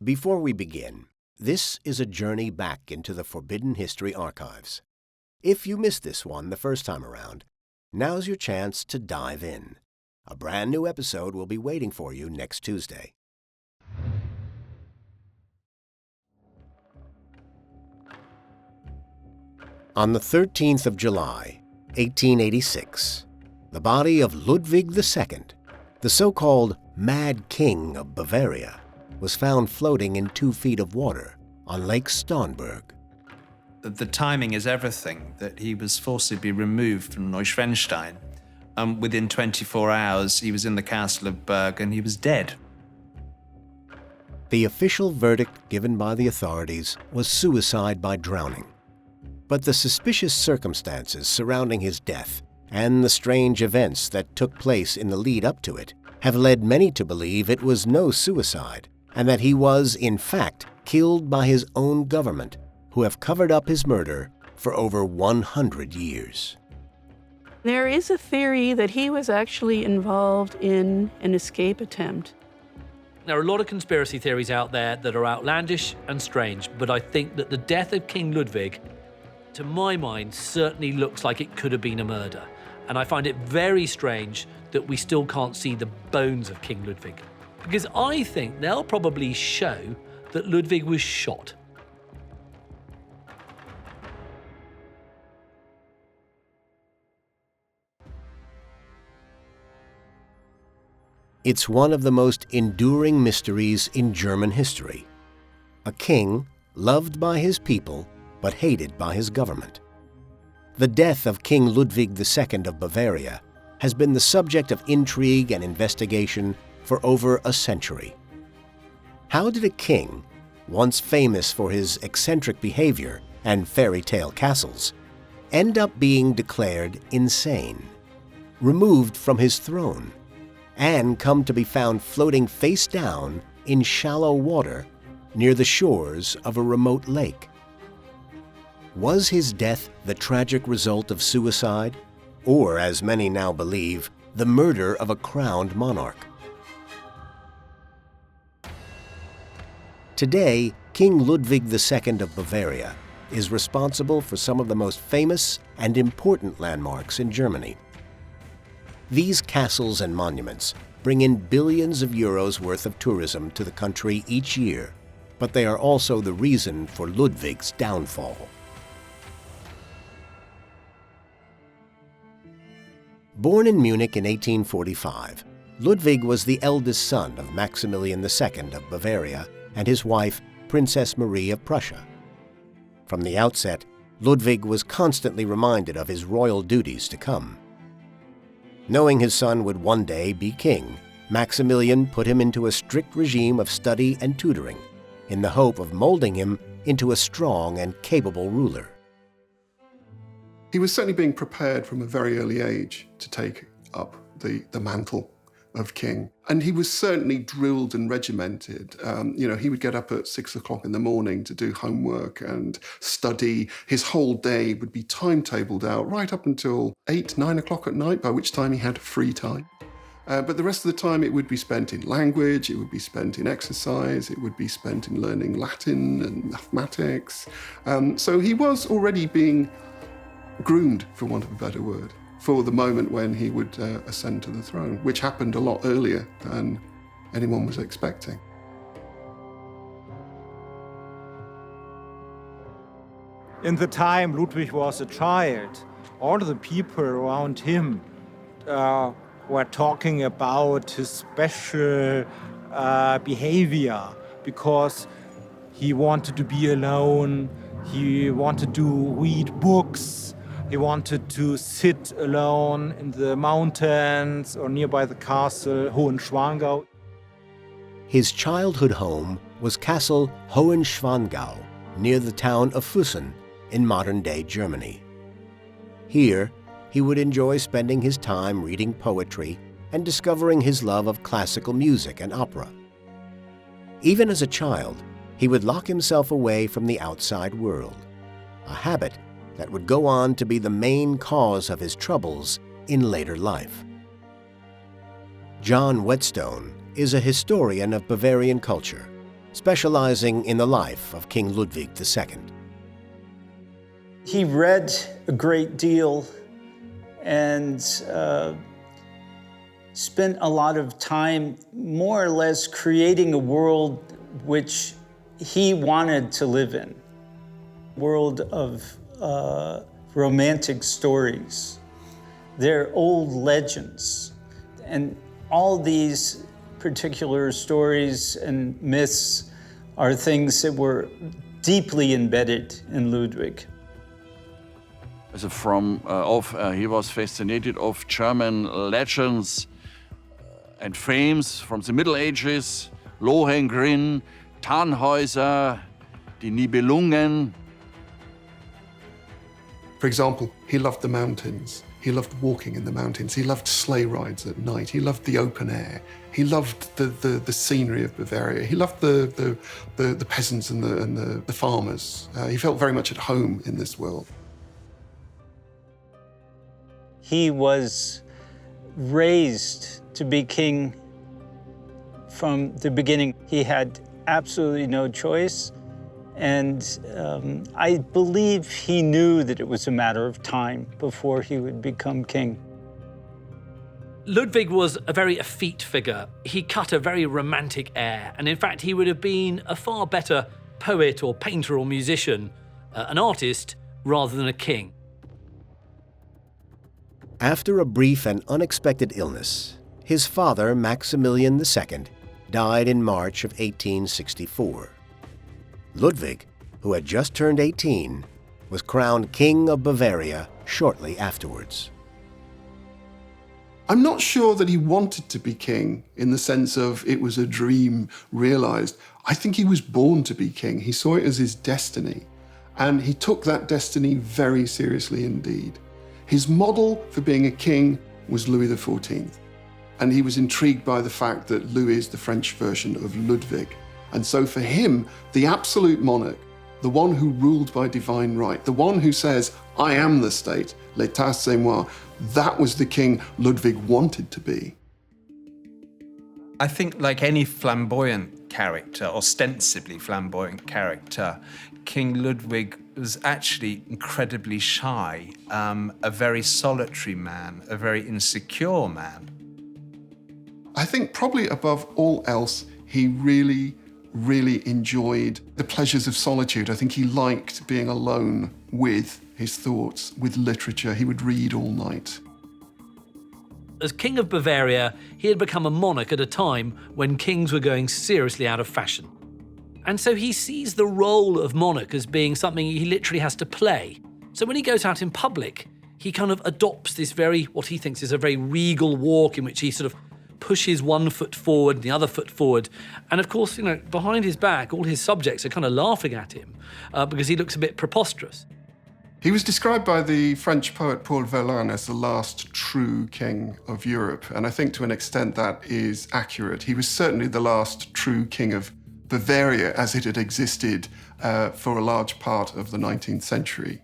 Before we begin, this is a journey back into the Forbidden History archives. If you missed this one the first time around, now's your chance to dive in. A brand new episode will be waiting for you next Tuesday. On the 13th of July, 1886, the body of Ludwig II, the so-called Mad King of Bavaria, was found floating in 2 feet of water on Lake Starnberg. The timing is everything, that he was forcibly removed from Neuschwanstein. Within 24 hours, he was in the castle of Berg and he was dead. The official verdict given by the authorities was suicide by drowning. But the suspicious circumstances surrounding his death and the strange events that took place in the lead up to it have led many to believe it was no suicide and that he was, in fact, killed by his own government, who have covered up his murder for over 100 years. There is a theory that he was actually involved in an escape attempt. There are a lot of conspiracy theories out there that are outlandish and strange, but I think that the death of King Ludwig, to my mind, certainly looks like it could have been a murder. And I find it very strange that we still can't see the bones of King Ludwig. Because I think they'll probably show that Ludwig was shot. It's one of the most enduring mysteries in German history. A king loved by his people, but hated by his government. The death of King Ludwig II of Bavaria has been the subject of intrigue and investigation for over a century. How did a king, once famous for his eccentric behavior and fairy tale castles, end up being declared insane, removed from his throne, and come to be found floating face down in shallow water near the shores of a remote lake? Was his death the tragic result of suicide, or, as many now believe, the murder of a crowned monarch? Today, King Ludwig II of Bavaria is responsible for some of the most famous and important landmarks in Germany. These castles and monuments bring in billions of euros worth of tourism to the country each year, but they are also the reason for Ludwig's downfall. Born in Munich in 1845, Ludwig was the eldest son of Maximilian II of Bavaria and his wife, Princess Marie of Prussia. From the outset, Ludwig was constantly reminded of his royal duties to come. Knowing his son would one day be king, Maximilian put him into a strict regime of study and tutoring, in the hope of molding him into a strong and capable ruler. He was certainly being prepared from a very early age to take up the mantle of king. And he was certainly drilled and regimented. He would get up at 6 o'clock in the morning to do homework and study. His whole day would be timetabled out right up until 8, 9 o'clock at night, by which time he had free time. But the rest of the time it would be spent in language, it would be spent in exercise, it would be spent in learning Latin and mathematics. So he was already being groomed, for want of a better word, for the moment when he would ascend to the throne, which happened a lot earlier than anyone was expecting. In the time Ludwig was a child, all the people around him were talking about his special behavior, because he wanted to be alone, he wanted to read books, he wanted to sit alone in the mountains or nearby the castle Hohenschwangau. His childhood home was Castle Hohenschwangau, near the town of Füssen in modern-day Germany. Here, he would enjoy spending his time reading poetry and discovering his love of classical music and opera. Even as a child, he would lock himself away from the outside world, a habit that would go on to be the main cause of his troubles in later life. John Whetstone is a historian of Bavarian culture, specializing in the life of King Ludwig II. He read a great deal and spent a lot of time more or less creating a world which he wanted to live in. World of romantic stories. They're old legends. And all these particular stories and myths are things that were deeply embedded in Ludwig. Also he was fascinated of German legends and fames from the Middle Ages, Lohengrin, Tannhäuser, die Nibelungen. For example, he loved the mountains. He loved walking in the mountains. He loved sleigh rides at night. He loved the open air. He loved the scenery of Bavaria. He loved the peasants and the farmers. He felt very much at home in this world. He was raised to be king from the beginning. He had absolutely no choice. And I believe he knew that it was a matter of time before he would become king. Ludwig was a very effete figure. He cut a very romantic air, and in fact, he would have been a far better poet or painter or musician, an artist, rather than a king. After a brief and unexpected illness, his father, Maximilian II, died in March of 1864. Ludwig, who had just turned 18, was crowned King of Bavaria shortly afterwards. I'm not sure that he wanted to be king in the sense of it was a dream realized. I think he was born to be king. He saw it as his destiny, and he took that destiny very seriously indeed. His model for being a king was Louis XIV, and he was intrigued by the fact that Louis is the French version of Ludwig. And so for him, the absolute monarch, the one who ruled by divine right, the one who says, I am the state, l'état c'est moi, that was the king Ludwig wanted to be. I think like any flamboyant character, ostensibly flamboyant character, King Ludwig was actually incredibly shy, a very solitary man, a very insecure man. I think probably above all else, he really enjoyed the pleasures of solitude. I think he liked being alone with his thoughts, with literature. He would read all night. As King of Bavaria, he had become a monarch at a time when kings were going seriously out of fashion. And so he sees the role of monarch as being something he literally has to play. So when he goes out in public, he kind of adopts this what he thinks is a very regal walk in which he sort of pushes one foot forward and the other foot forward. And of course, behind his back, all his subjects are kind of laughing at him because he looks a bit preposterous. He was described by the French poet Paul Verlaine as the last true king of Europe. And I think to an extent that is accurate. He was certainly the last true king of Bavaria as it had existed for a large part of the 19th century.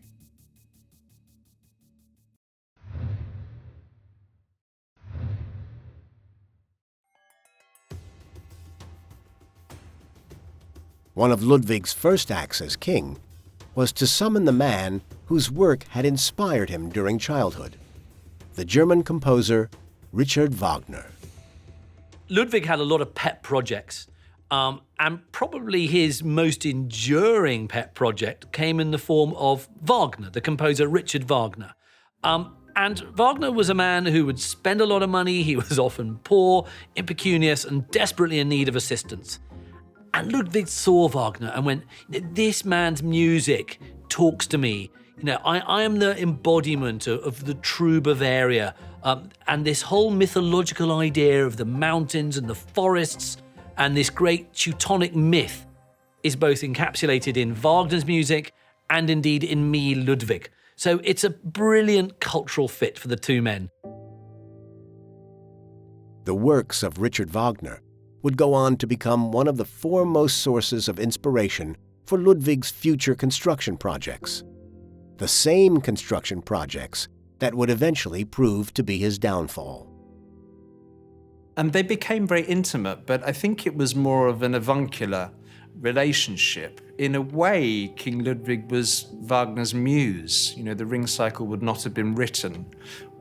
One of Ludwig's first acts as king was to summon the man whose work had inspired him during childhood, the German composer Richard Wagner. Ludwig had a lot of pet projects, and probably his most enduring pet project came in the form of Wagner, the composer Richard Wagner. And Wagner was a man who would spend a lot of money. He was often poor, impecunious, and desperately in need of assistance. And Ludwig saw Wagner and went, this man's music talks to me. I am the embodiment of the true Bavaria. And this whole mythological idea of the mountains and the forests and this great Teutonic myth is both encapsulated in Wagner's music and indeed in me, Ludwig. So it's a brilliant cultural fit for the two men. The works of Richard Wagner would go on to become one of the foremost sources of inspiration for Ludwig's future construction projects. The same construction projects that would eventually prove to be his downfall. And they became very intimate, but I think it was more of an avuncular relationship. In a way, King Ludwig was Wagner's muse. You know, the Ring Cycle would not have been written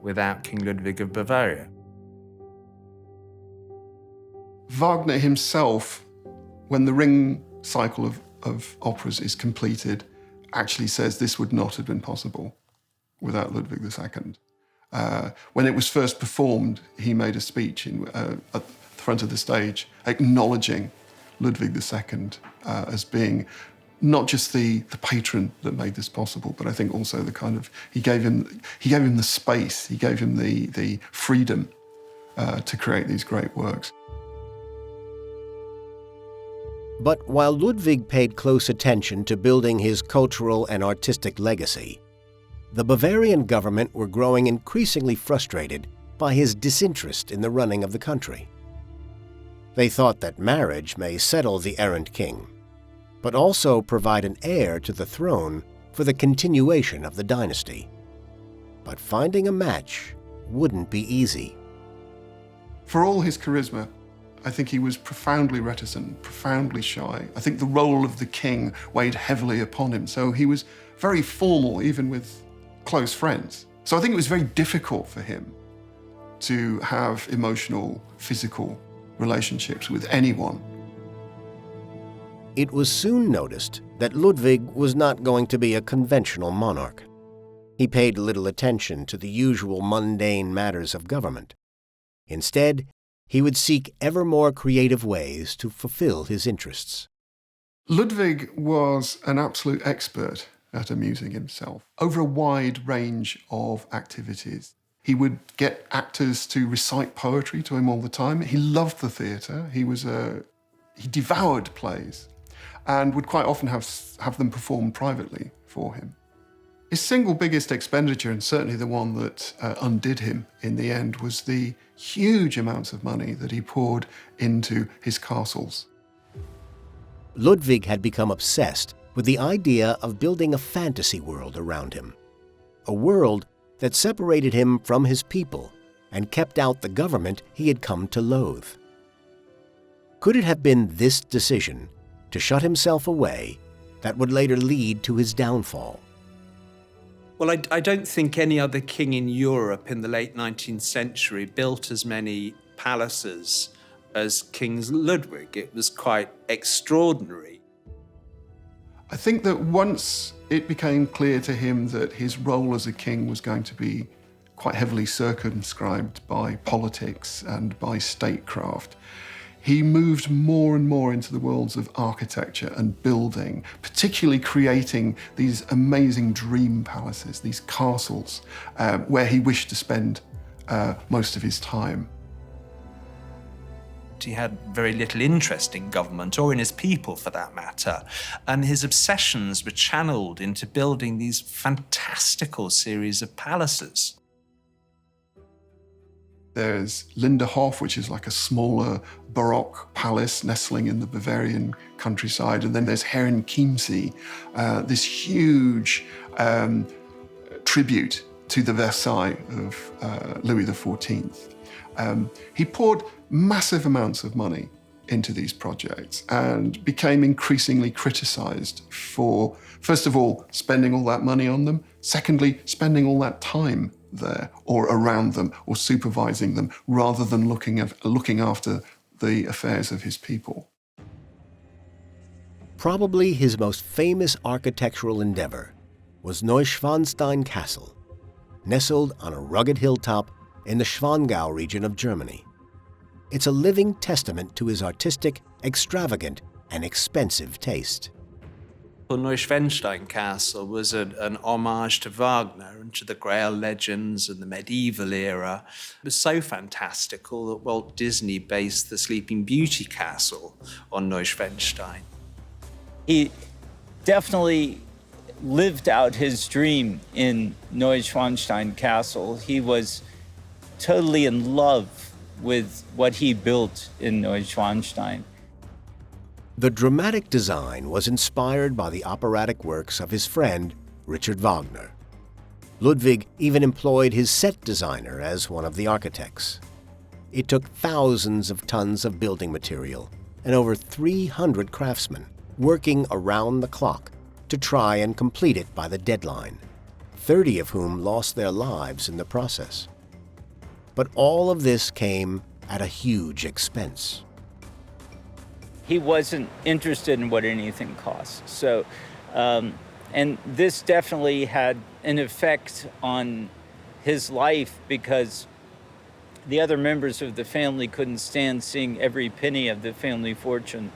without King Ludwig of Bavaria. Wagner himself, when the Ring Cycle of operas is completed, actually says this would not have been possible without Ludwig II. When it was first performed, he made a speech at the front of the stage acknowledging Ludwig II as being not just the patron that made this possible, but I think also the kind of, he gave him the space, he gave him the freedom to create these great works. But while Ludwig paid close attention to building his cultural and artistic legacy, the Bavarian government were growing increasingly frustrated by his disinterest in the running of the country. They thought that marriage may settle the errant king, but also provide an heir to the throne for the continuation of the dynasty. But finding a match wouldn't be easy. For all his charisma, I think he was profoundly reticent, profoundly shy. I think the role of the king weighed heavily upon him, so he was very formal even with close friends. So I think it was very difficult for him to have emotional, physical relationships with anyone. It was soon noticed that Ludwig was not going to be a conventional monarch. He paid little attention to the usual mundane matters of government. Instead, he would seek ever more creative ways to fulfill his interests. Ludwig was an absolute expert at amusing himself over a wide range of activities. He would get actors to recite poetry to him all the time. He loved the theatre. He devoured plays and would quite often have them performed privately for him. His single biggest expenditure, and certainly the one that undid him in the end, was the huge amounts of money that he poured into his castles. Ludwig had become obsessed with the idea of building a fantasy world around him, a world that separated him from his people and kept out the government he had come to loathe. Could it have been this decision to shut himself away that would later lead to his downfall? Well, I don't think any other king in Europe in the late 19th century built as many palaces as King Ludwig. It was quite extraordinary. I think that once it became clear to him that his role as a king was going to be quite heavily circumscribed by politics and by statecraft, he moved more and more into the worlds of architecture and building, particularly creating these amazing dream palaces, these castles, where he wished to spend most of his time. He had very little interest in government or in his people, for that matter, and his obsessions were channeled into building these fantastical series of palaces. There's Linderhof, which is like a smaller Baroque palace nestling in the Bavarian countryside. And then there's Herrenchiemsee, this huge tribute to the Versailles of Louis XIV. He poured massive amounts of money into these projects and became increasingly criticized for, first of all, spending all that money on them, secondly, spending all that time there or around them or supervising them rather than looking after the affairs of his people. Probably his most famous architectural endeavor was Neuschwanstein Castle, nestled on a rugged hilltop in the Schwangau region of Germany. It's a living testament to his artistic, extravagant, and expensive taste. Well, Neuschwanstein Castle was an homage to Wagner and to the Grail legends and the medieval era. It was so fantastical that Walt Disney based the Sleeping Beauty castle on Neuschwanstein. He definitely lived out his dream in Neuschwanstein Castle. He was totally in love with what he built in Neuschwanstein. The dramatic design was inspired by the operatic works of his friend, Richard Wagner. Ludwig even employed his set designer as one of the architects. It took thousands of tons of building material and over 300 craftsmen working around the clock to try and complete it by the deadline, 30 of whom lost their lives in the process. But all of this came at a huge expense. He wasn't interested in what anything cost. So, and this definitely had an effect on his life because the other members of the family couldn't stand seeing every penny of the family fortune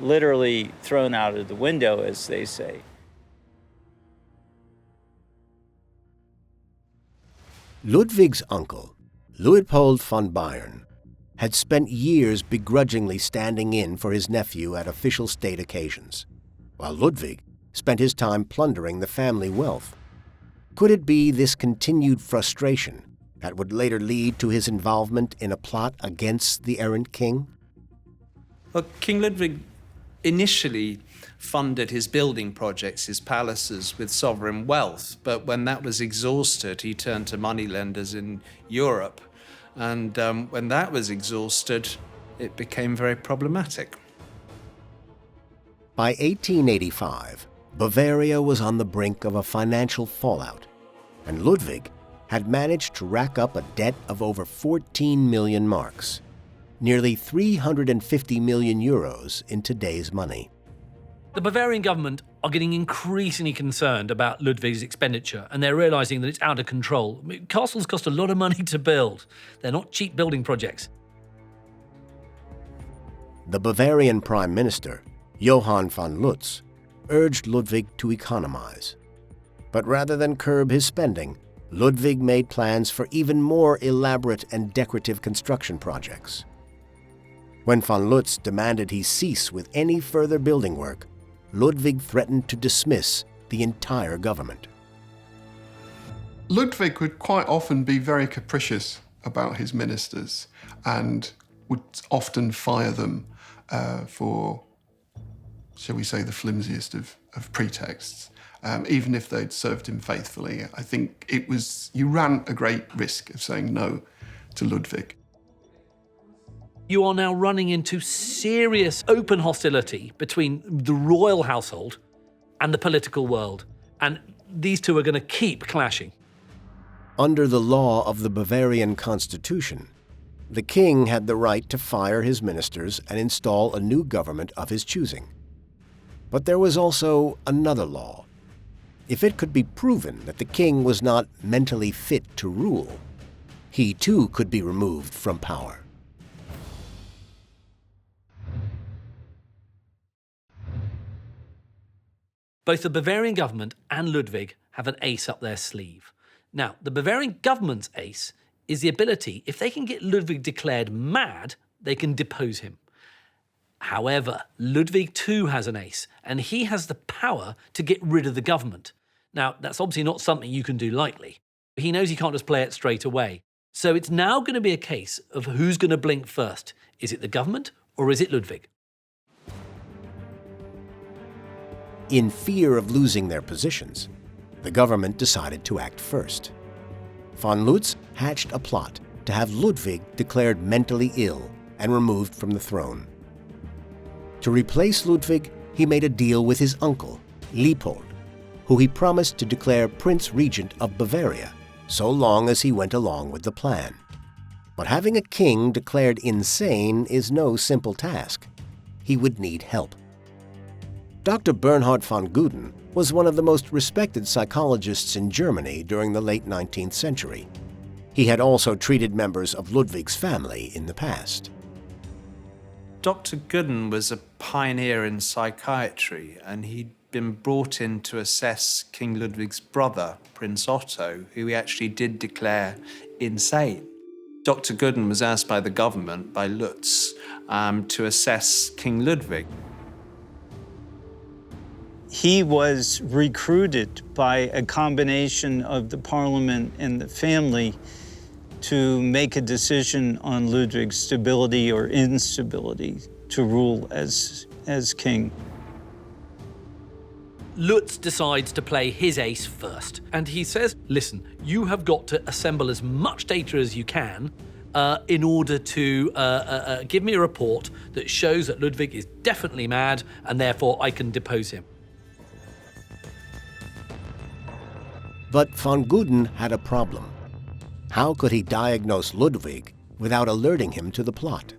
literally thrown out of the window, as they say. Ludwig's uncle, Luitpold von Bayern, had spent years begrudgingly standing in for his nephew at official state occasions, while Ludwig spent his time plundering the family wealth. Could it be this continued frustration that would later lead to his involvement in a plot against the errant king? Well, King Ludwig initially funded his building projects, his palaces, with sovereign wealth, but when that was exhausted, he turned to moneylenders in Europe. And when that was exhausted, it became very problematic. By 1885, Bavaria was on the brink of a financial fallout, and Ludwig had managed to rack up a debt of over 14 million marks, nearly 350 million euros in today's money. The Bavarian government are getting increasingly concerned about Ludwig's expenditure, and they're realising that it's out of control. I mean, castles cost a lot of money to build. They're not cheap building projects. The Bavarian Prime Minister, Johann von Lutz, urged Ludwig to economize. But rather than curb his spending, Ludwig made plans for even more elaborate and decorative construction projects. When von Lutz demanded he cease with any further building work, Ludwig threatened to dismiss the entire government. Ludwig would quite often be very capricious about his ministers and would often fire them for, shall we say, the flimsiest of pretexts, even if they'd served him faithfully. I think you ran a great risk of saying no to Ludwig. You are now running into serious open hostility between the royal household and the political world, and these two are going to keep clashing. Under the law of the Bavarian constitution, the king had the right to fire his ministers and install a new government of his choosing. But there was also another law. If it could be proven that the king was not mentally fit to rule, he too could be removed from power. Both the Bavarian government and Ludwig have an ace up their sleeve. Now, the Bavarian government's ace is the ability, if they can get Ludwig declared mad, they can depose him. However, Ludwig II has an ace, and he has the power to get rid of the government. Now, that's obviously not something you can do lightly. He knows he can't just play it straight away. So it's now going to be a case of who's going to blink first. Is it the government or is it Ludwig? In fear of losing their positions, the government decided to act first. Von Lutz hatched a plot to have Ludwig declared mentally ill and removed from the throne. To replace Ludwig, he made a deal with his uncle, Leopold, who he promised to declare Prince Regent of Bavaria so long as he went along with the plan. But having a king declared insane is no simple task. He would need help. Dr. Bernhard von Guden was one of the most respected psychologists in Germany during the late 19th century. He had also treated members of Ludwig's family in the past. Dr. Guden was a pioneer in psychiatry, and he'd been brought in to assess King Ludwig's brother, Prince Otto, who he actually did declare insane. Dr. Guden was asked by the government, by Lutz, to assess King Ludwig. He was recruited by a combination of the parliament and the family to make a decision on Ludwig's stability or instability to rule as king. Lutz decides to play his ace first, and he says, listen, you have got to assemble as much data as you can in order to give me a report that shows that Ludwig is definitely mad and therefore I can depose him. But von Guden had a problem. How could he diagnose Ludwig without alerting him to the plot?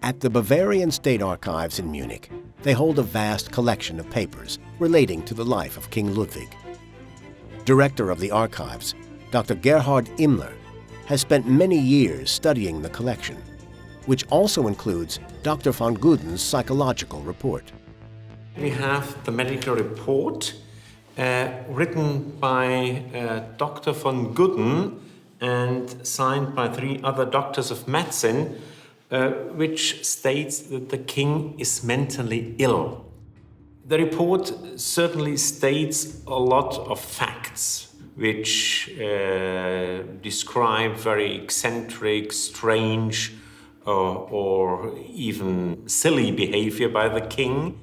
At the Bavarian State Archives in Munich, they hold a vast collection of papers relating to the life of King Ludwig. Director of the archives, Dr. Gerhard Immler, has spent many years studying the collection, which also includes Dr. von Guden's psychological report. We have the medical report written by Dr. von Guden and signed by 3 other doctors of medicine, which states that the king is mentally ill. The report certainly states a lot of facts which describe very eccentric, strange, or even silly behavior by the king.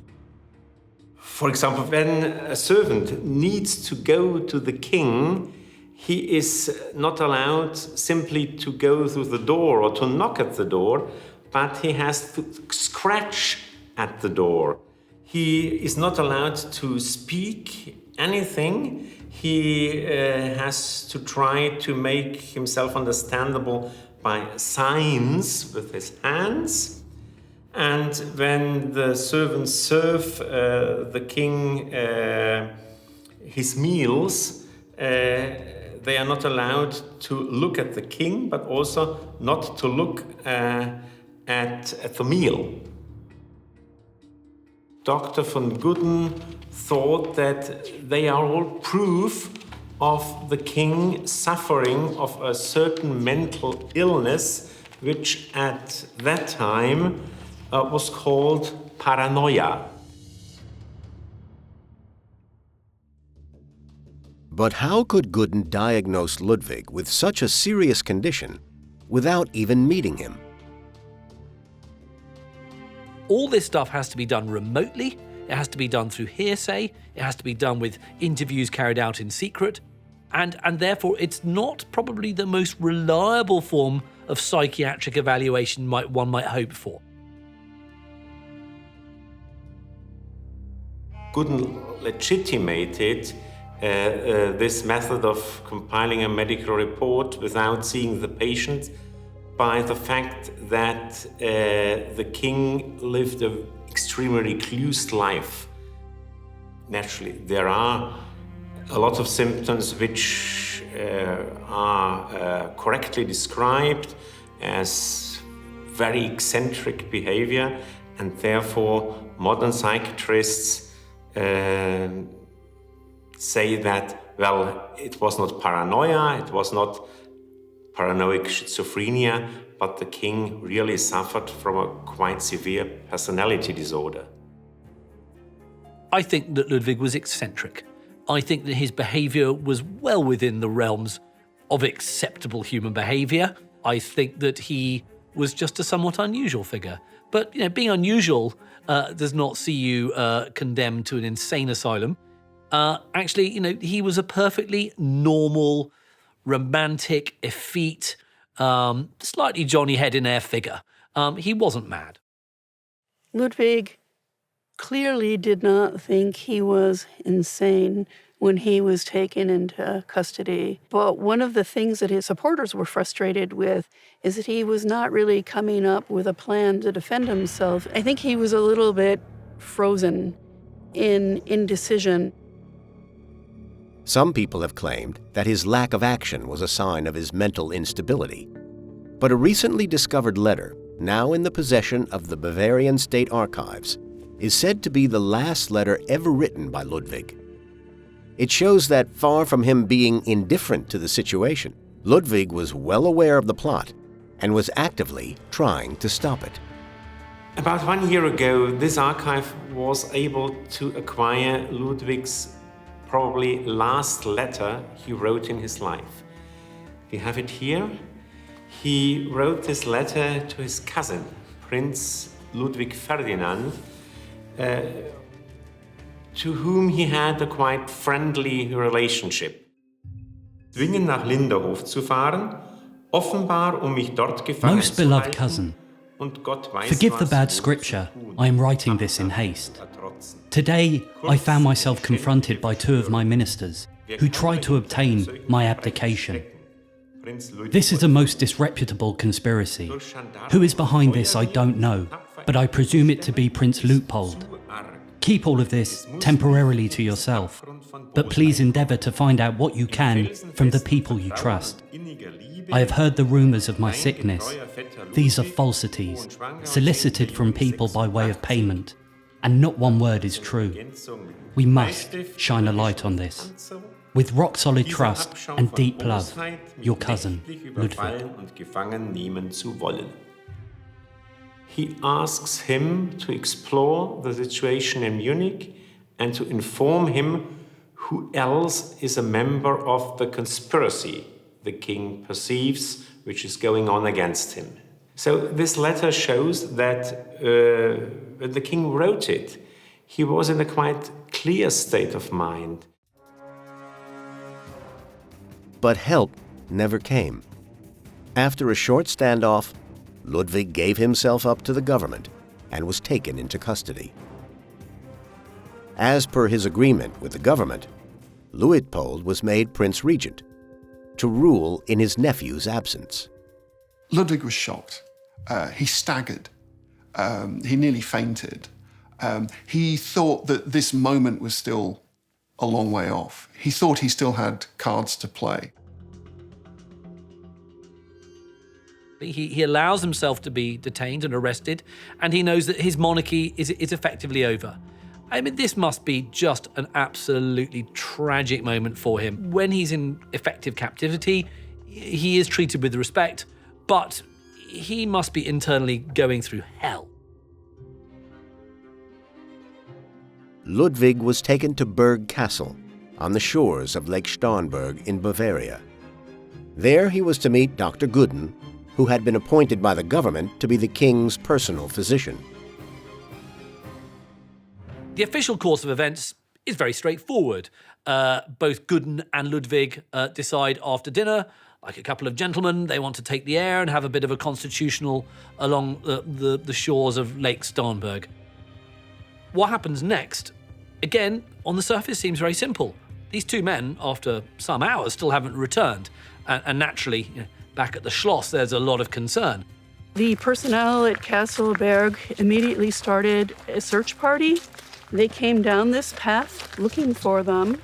For example, when a servant needs to go to the king, he is not allowed simply to go through the door or to knock at the door, but he has to scratch at the door. He is not allowed to speak anything. He has to try to make himself understandable by signs with his hands. And when the servants serve the king his meals, they are not allowed to look at the king, but also not to look at the meal. Dr. von Guden thought that they are all proof of the king suffering of a certain mental illness, which at that time was called paranoia. But how could Guden diagnose Ludwig with such a serious condition without even meeting him? All this stuff has to be done remotely, it has to be done through hearsay, it has to be done with interviews carried out in secret, and therefore it's not probably the most reliable form of psychiatric evaluation one might hope for. Guden legitimated this method of compiling a medical report without seeing the patient by the fact that the king lived an extremely recluse life. Naturally, there are a lot of symptoms which are correctly described as very eccentric behavior, and therefore modern psychiatrists say that, well, it was not paranoia, it was not paranoid schizophrenia, but the king really suffered from a quite severe personality disorder. I think that Ludwig was eccentric. I think that his behaviour was well within the realms of acceptable human behaviour. I think that he was just a somewhat unusual figure. But being unusual does not see you condemned to an insane asylum. Actually, he was a perfectly normal, romantic, effete, slightly Johnny Head-in-Air figure. He wasn't mad. Ludwig clearly did not think he was insane when he was taken into custody. But one of the things that his supporters were frustrated with is that he was not really coming up with a plan to defend himself. I think he was a little bit frozen in indecision. Some people have claimed that his lack of action was a sign of his mental instability. But a recently discovered letter, now in the possession of the Bavarian State Archives, is said to be the last letter ever written by Ludwig. It shows that far from him being indifferent to the situation, Ludwig was well aware of the plot and was actively trying to stop it. About 1 year ago, this archive was able to acquire Ludwig's probably last letter he wrote in his life. We have it here. He wrote this letter to his cousin, Prince Ludwig Ferdinand, to whom he had a quite friendly relationship. zwingen nach Linderhof zu fahren, offenbar mich dort gefangen Most zu beloved halten. cousin, Und Gott weiß, forgive the was bad wohl scripture. zu tun. I am writing this in haste. Ertrotzen. Today, I found myself confronted by two of my ministers who tried to obtain my abdication. This is a most disreputable conspiracy. Who is behind this, I don't know, but I presume it to be Prince Luitpold. Keep all of this temporarily to yourself, but please endeavour to find out what you can from the people you trust. I have heard the rumours of my sickness. These are falsities, solicited from people by way of payment, and not one word is true. We must shine a light on this. With rock-solid trust and deep love, your cousin, Ludwig. He asks him to explore the situation in Munich and to inform him who else is a member of the conspiracy the king perceives, which is going on against him. So this letter shows that when the king wrote it, he was in a quite clear state of mind. But help never came. After a short standoff, Ludwig gave himself up to the government and was taken into custody. As per his agreement with the government, Luitpold was made Prince Regent to rule in his nephew's absence. Ludwig was shocked. He staggered. He nearly fainted. He thought that this moment was still a long way off. He thought he still had cards to play. He allows himself to be detained and arrested, and he knows that his monarchy is effectively over. I mean, this must be just an absolutely tragic moment for him. When he's in effective captivity, he is treated with respect, but he must be internally going through hell. Ludwig was taken to Berg Castle on the shores of Lake Starnberg in Bavaria. There he was to meet Dr. Gooden, who had been appointed by the government to be the king's personal physician. The official course of events is very straightforward. Both Gooden and Ludwig decide after dinner, like a couple of gentlemen, they want to take the air and have a bit of a constitutional along the shores of Lake Starnberg. What happens next? Again, on the surface, seems very simple. These two men, after some hours, still haven't returned. And naturally, back at the Schloss, there's a lot of concern. The personnel at Castleberg immediately started a search party. They came down this path looking for them.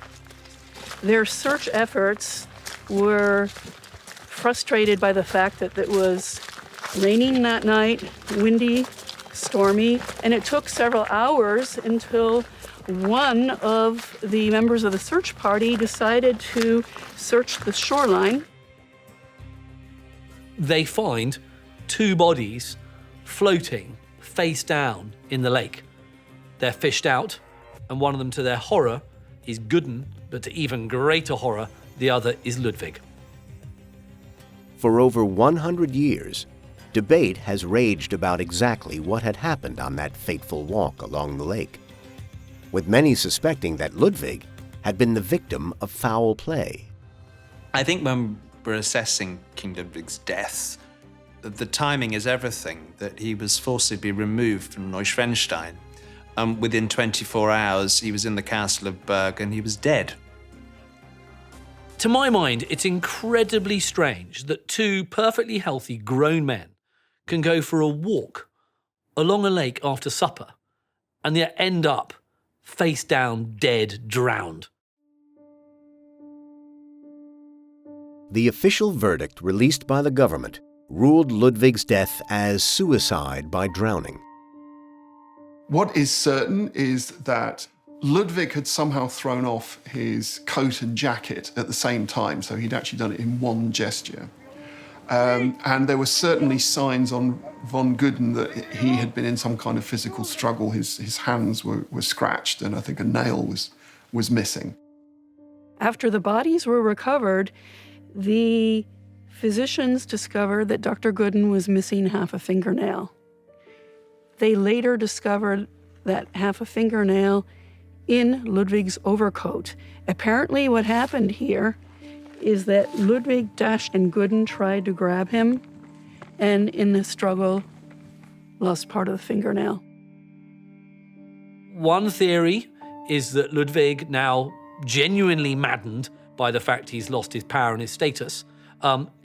Their search efforts were frustrated by the fact that it was raining that night, windy, stormy, and it took several hours until one of the members of the search party decided to search the shoreline. They find two bodies floating face down in the lake. They're fished out, and one of them, to their horror, is Gooden, but to even greater horror, the other is Ludwig. For over 100 years, debate has raged about exactly what had happened on that fateful walk along the lake, with many suspecting that Ludwig had been the victim of foul play. I think when we're assessing King Ludwig's death, the timing is everything, that he was forcibly removed from Neuschwanstein. Within 24 hours, he was in the castle of Berg and he was dead. To my mind, it's incredibly strange that two perfectly healthy grown men can go for a walk along a lake after supper and yet end up face down, dead, drowned. The official verdict released by the government ruled Ludwig's death as suicide by drowning. What is certain is that Ludwig had somehow thrown off his coat and jacket at the same time, so he'd actually done it in one gesture. And there were certainly signs on von Gooden that he had been in some kind of physical struggle. His hands were scratched, and I think a nail was missing. After the bodies were recovered, the physicians discovered that Dr. Gooden was missing half a fingernail. They later discovered that half a fingernail in Ludwig's overcoat. Apparently what happened here is that Ludwig dashed and Gudrun tried to grab him, and in the struggle, lost part of the fingernail. One theory is that Ludwig, now genuinely maddened by the fact he's lost his power and his status,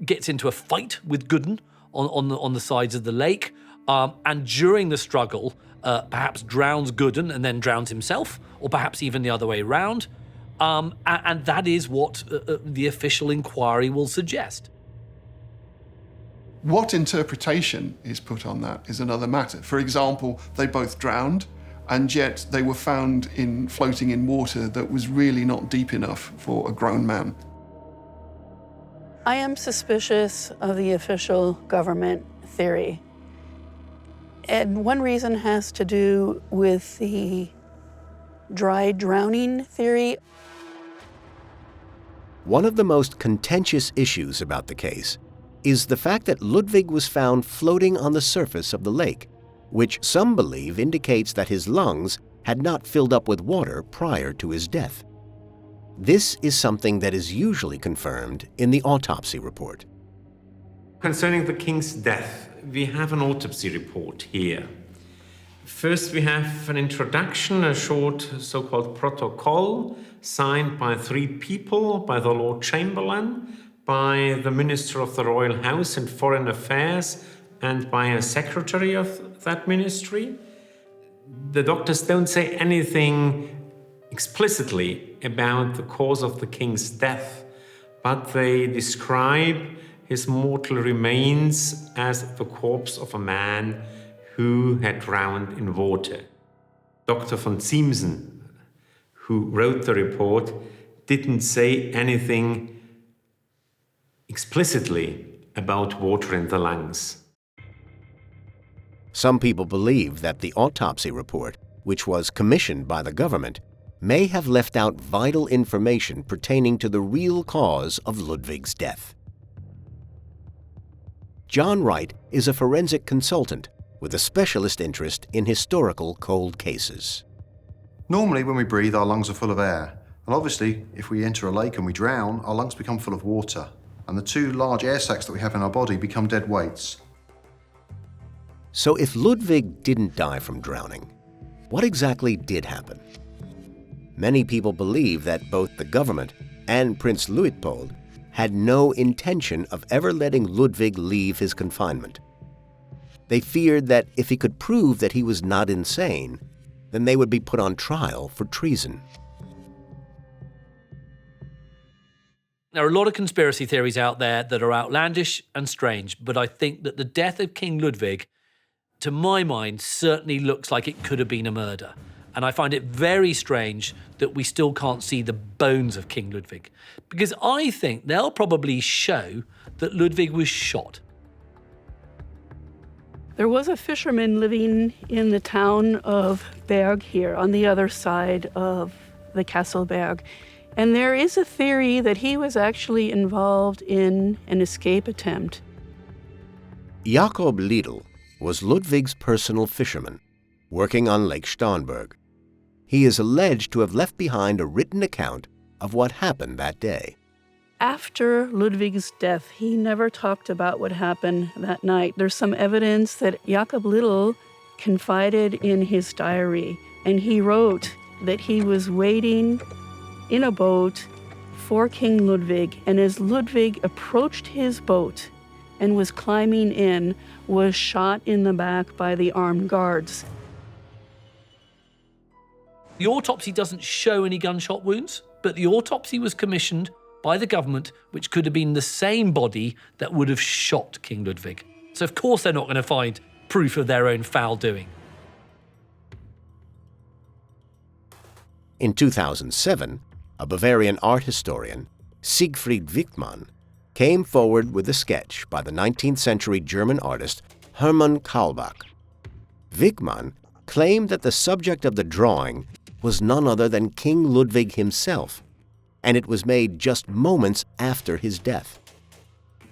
gets into a fight with Gudrun on the sides of the lake, and during the struggle, perhaps drowns Gudrun and then drowns himself, or perhaps even the other way around. And that is what the official inquiry will suggest. What interpretation is put on that is another matter. For example, they both drowned, and yet they were found floating in water that was really not deep enough for a grown man. I am suspicious of the official government theory. And one reason has to do with the dry drowning theory. One of the most contentious issues about the case is the fact that Ludwig was found floating on the surface of the lake, which some believe indicates that his lungs had not filled up with water prior to his death. This is something that is usually confirmed in the autopsy report. Concerning the king's death, we have an autopsy report here. First, we have an introduction, a short so-called protocol, signed by 3 people, by the Lord Chamberlain, by the Minister of the Royal House and Foreign Affairs, and by a secretary of that ministry. The doctors don't say anything explicitly about the cause of the king's death, but they describe his mortal remains as the corpse of a man who had drowned in water. Dr. von Ziemßen, who wrote the report, didn't say anything explicitly about water in the lungs. Some people believe that the autopsy report, which was commissioned by the government, may have left out vital information pertaining to the real cause of Ludwig's death. John Wright is a forensic consultant with a specialist interest in historical cold cases. Normally, when we breathe, our lungs are full of air. And obviously, if we enter a lake and we drown, our lungs become full of water. And the 2 large air sacs that we have in our body become dead weights. So if Ludwig didn't die from drowning, what exactly did happen? Many people believe that both the government and Prince Luitpold had no intention of ever letting Ludwig leave his confinement. They feared that if he could prove that he was not insane, then they would be put on trial for treason. There are a lot of conspiracy theories out there that are outlandish and strange, but I think that the death of King Ludwig, to my mind, certainly looks like it could have been a murder. And I find it very strange that we still can't see the bones of King Ludwig, because I think they'll probably show that Ludwig was shot. There was a fisherman living in the town of Berg here, on the other side of the Castle Berg. And there is a theory that he was actually involved in an escape attempt. Jakob Liedl was Ludwig's personal fisherman, working on Lake Starnberg. He is alleged to have left behind a written account of what happened that day. After Ludwig's death, he never talked about what happened that night. There's some evidence that Jakob Liedl confided in his diary, and he wrote that he was waiting in a boat for King Ludwig, and as Ludwig approached his boat and was climbing in, was shot in the back by the armed guards. The autopsy doesn't show any gunshot wounds, but the autopsy was commissioned by the government, which could have been the same body that would have shot King Ludwig. So of course they're not going to find proof of their own foul doing. In 2007, a Bavarian art historian, Siegfried Wichmann, came forward with a sketch by the 19th century German artist Hermann Kaulbach. Wichmann claimed that the subject of the drawing was none other than King Ludwig himself, and it was made just moments after his death.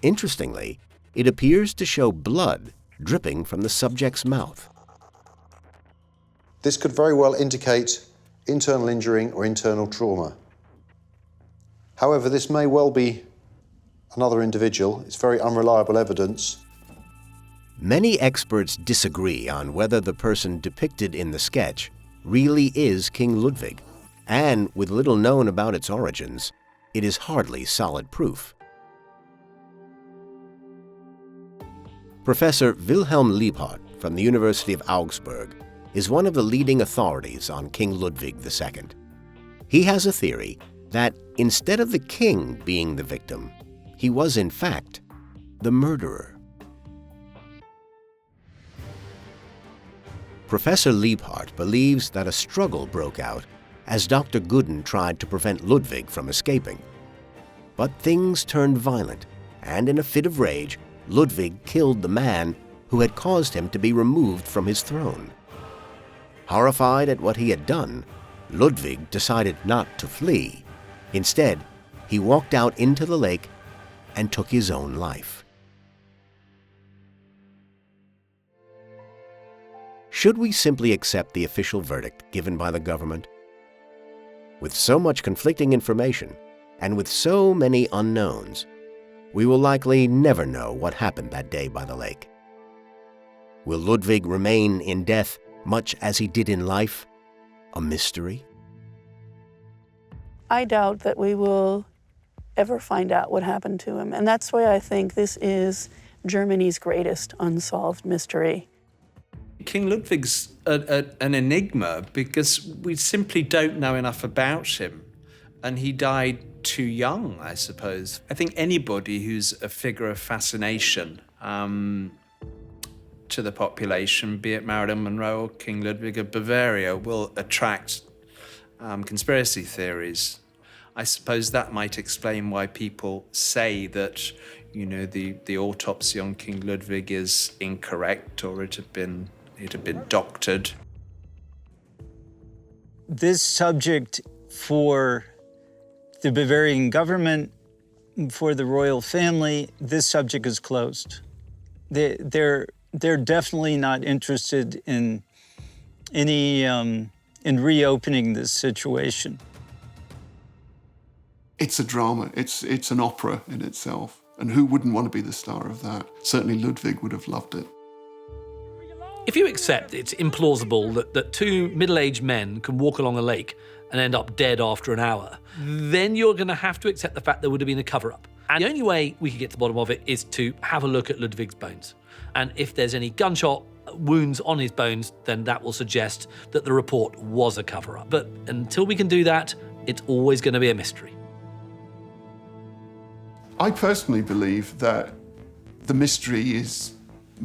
Interestingly, it appears to show blood dripping from the subject's mouth. This could very well indicate internal injury or internal trauma. However, this may well be another individual. It's very unreliable evidence. Many experts disagree on whether the person depicted in the sketch really is King Ludwig, and with little known about its origins, it is hardly solid proof. Professor Wilhelm Liebhardt from the University of Augsburg is one of the leading authorities on King Ludwig II. He has a theory that instead of the king being the victim, he was in fact the murderer. Professor Liebhardt believes that a struggle broke out as Dr. Gooden tried to prevent Ludwig from escaping. But things turned violent, and in a fit of rage, Ludwig killed the man who had caused him to be removed from his throne. Horrified at what he had done, Ludwig decided not to flee. Instead, he walked out into the lake and took his own life. Should we simply accept the official verdict given by the government? With so much conflicting information and with so many unknowns, we will likely never know what happened that day by the lake. Will Ludwig remain in death much as he did in life, a mystery? I doubt that we will ever find out what happened to him. And that's why I think this is Germany's greatest unsolved mystery. King Ludwig's an enigma because we simply don't know enough about him. And he died too young, I suppose. I think anybody who's a figure of fascination to the population, be it Marilyn Monroe or King Ludwig of Bavaria, will attract conspiracy theories. I suppose that might explain why people say that, you know, the autopsy on King Ludwig is incorrect or it had been doctored. This subject for the Bavarian government, for the royal family, this subject is closed. They're definitely not interested in any in reopening this situation. It's a drama. It's an opera in itself. And who wouldn't want to be the star of that? Certainly Ludwig would have loved it. If you accept it's implausible that two middle-aged men can walk along a lake and end up dead after an hour, then you're going to have to accept the fact there would have been a cover-up. And the only way we can get to the bottom of it is to have a look at Ludwig's bones. And if there's any gunshot wounds on his bones, then that will suggest that the report was a cover-up. But until we can do that, it's always going to be a mystery. I personally believe that the mystery is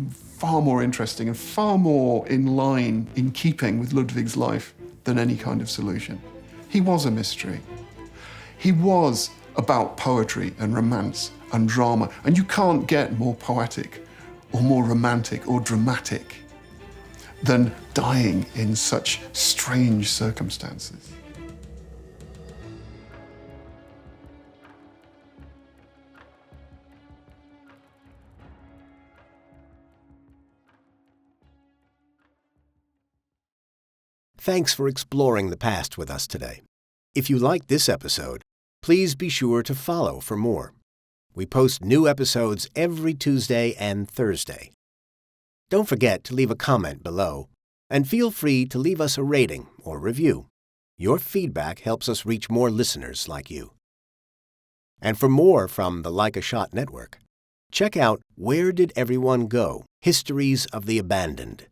far more interesting and far more in line, in keeping with Ludwig's life than any kind of solution. He was a mystery. He was about poetry and romance and drama, and you can't get more poetic or more romantic or dramatic than dying in such strange circumstances. Thanks for exploring the past with us today. If you liked this episode, please be sure to follow for more. We post new episodes every Tuesday and Thursday. Don't forget to leave a comment below, and feel free to leave us a rating or review. Your feedback helps us reach more listeners like you. And for more from the Like a Shot Network, check out Where Did Everyone Go? Histories of the Abandoned,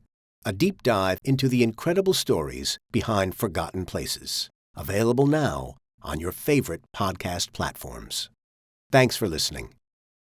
a deep dive into the incredible stories behind forgotten places. Available now on your favorite podcast platforms. Thanks for listening.